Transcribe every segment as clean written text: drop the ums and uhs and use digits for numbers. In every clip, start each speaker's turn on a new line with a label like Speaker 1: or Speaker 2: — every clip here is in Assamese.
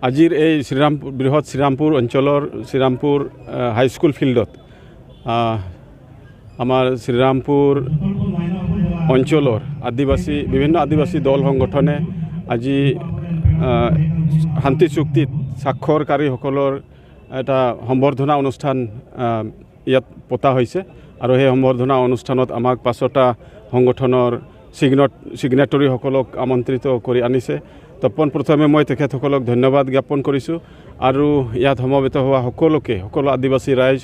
Speaker 1: আজিৰ এই বৃহৎ শ্ৰীৰামপুৰ অঞ্চলৰ শ্ৰীৰামপুৰ হাইস্কুল ফিল্ডত আমাৰ শ্ৰীৰামপুৰ অঞ্চলৰ বিভিন্ন আদিবাসী দল সংগঠনে আজি শান্তি চুক্তিত স্বাক্ষৰকাৰীসকলৰ এটা সম্বৰ্ধনা অনুষ্ঠান ইয়াত পতা হৈছে আৰু সেই সম্বৰ্ধনা অনুষ্ঠানত আমাক 5টা সংগঠনৰ সিগনেটৰীসকলক আমন্ত্ৰিত কৰি আনিছে। তো পোনপ্ৰথমে মই তেখেতসকলক ধন্যবাদ জ্ঞাপন কৰিছোঁ আৰু ইয়াত সমবেত হোৱা সকলো আদিবাসী ৰাইজ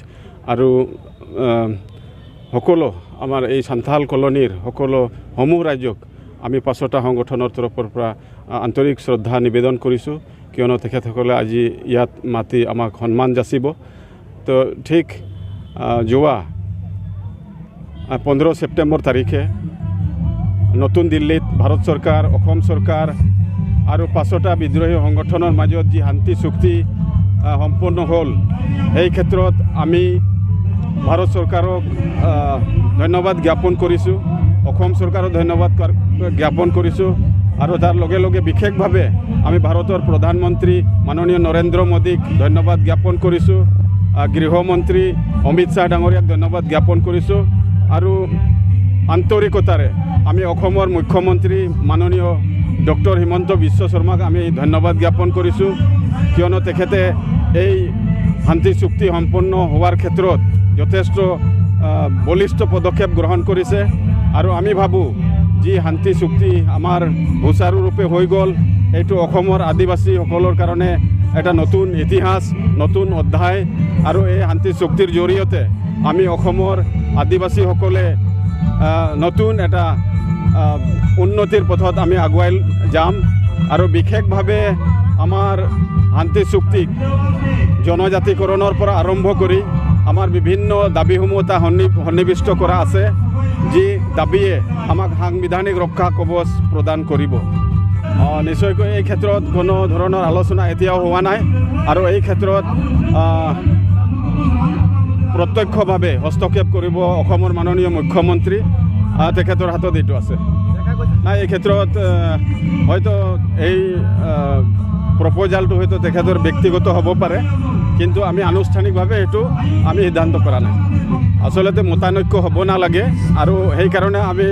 Speaker 1: আৰু সকলো আমাৰ এই সান্থাল কলনীৰ সমূহ ৰাইজক আমি 5টা সংগঠনৰ তৰফৰ পৰা আন্তৰিক শ্ৰদ্ধা নিবেদন কৰিছোঁ, কিয়নো তেখেতসকলে আজি ইয়াত মাতি আমাক সন্মান যাচিব। তো ঠিক যোৱা 15 ছেপ্টেম্বৰ তাৰিখে নতুন দিল্লীত ভাৰত চৰকাৰ, অসম চৰকাৰ আৰু 5টা বিদ্ৰোহী সংগঠনৰ মাজত যি শান্তি চুক্তি সম্পন্ন হ'ল, এই ক্ষেত্ৰত আমি ভাৰত চৰকাৰক ধন্যবাদ জ্ঞাপন কৰিছোঁ, অসম চৰকাৰক ধন্যবাদ জ্ঞাপন কৰিছোঁ আৰু তাৰ লগে লগে বিশেষভাৱে আমি ভাৰতৰ প্ৰধানমন্ত্ৰী মাননীয় নৰেন্দ্ৰ মোদীক ধন্যবাদ জ্ঞাপন কৰিছোঁ, গৃহমন্ত্ৰী অমিত শ্বাহ ডাঙৰীয়াক ধন্যবাদ জ্ঞাপন কৰিছোঁ আৰু আন্তৰিকতাৰে আমি অসমৰ মুখ্যমন্ত্ৰী মাননীয় ডক্টৰ হিমন্ত বিশ্ব শৰ্মাক আমি ধন্যবাদ জ্ঞাপন কৰিছোঁ, কিয়নো তেখেতে এই শান্তি চুক্তি সম্পন্ন হোৱাৰ ক্ষেত্ৰত যথেষ্ট বলিষ্ঠ পদক্ষেপ গ্ৰহণ কৰিছে আৰু আমি ভাবোঁ যি শান্তি চুক্তি আমাৰ সুচাৰুৰূপে হৈ গ'ল, এইটো অসমৰ আদিবাসীসকলৰ কাৰণে এটা নতুন ইতিহাস, নতুন অধ্যায় আৰু এই শান্তি চুক্তিৰ জৰিয়তে আমি অসমৰ আদিবাসীসকলে নতুন এটা উন্নতিৰ পথত আমি আগুৱাই যাম আৰু বিশেষভাৱে আমাৰ শান্তি চুক্তিক জনজাতিকৰণৰ পৰা আৰম্ভ কৰি আমাৰ বিভিন্ন দাবীসমূহ এটা সন্নিৱিষ্ট কৰা আছে, যি দাবীয়ে আমাক সাংবিধানিক ৰক্ষা কৱচ প্ৰদান কৰিব। নিশ্চয়কৈ এই ক্ষেত্ৰত কোনো ধৰণৰ আলোচনা এতিয়াও হোৱা নাই আৰু এই ক্ষেত্ৰত প্ৰত্যক্ষভাৱে হস্তক্ষেপ কৰিব অসমৰ মাননীয় মুখ্যমন্ত্ৰী, তেখেতৰ হাতত এইটো আছে। নাই, এই ক্ষেত্ৰত হয়তো এই প্ৰপ'জালটো হয়তো তেখেতৰ ব্যক্তিগত হ'ব পাৰে, কিন্তু আমি আনুষ্ঠানিকভাৱে এইটো আমি সিদ্ধান্ত কৰা নাই। আচলতে মতানৈক্য হ'ব নালাগে আৰু সেইকাৰণে আমি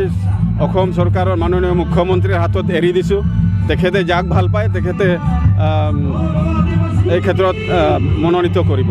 Speaker 1: অসম চৰকাৰৰ মাননীয় মুখ্যমন্ত্ৰীৰ হাতত এৰি দিছোঁ। তেখেতে যাক ভাল পায় তেখেতে এই ক্ষেত্ৰত মনোনীত কৰিব।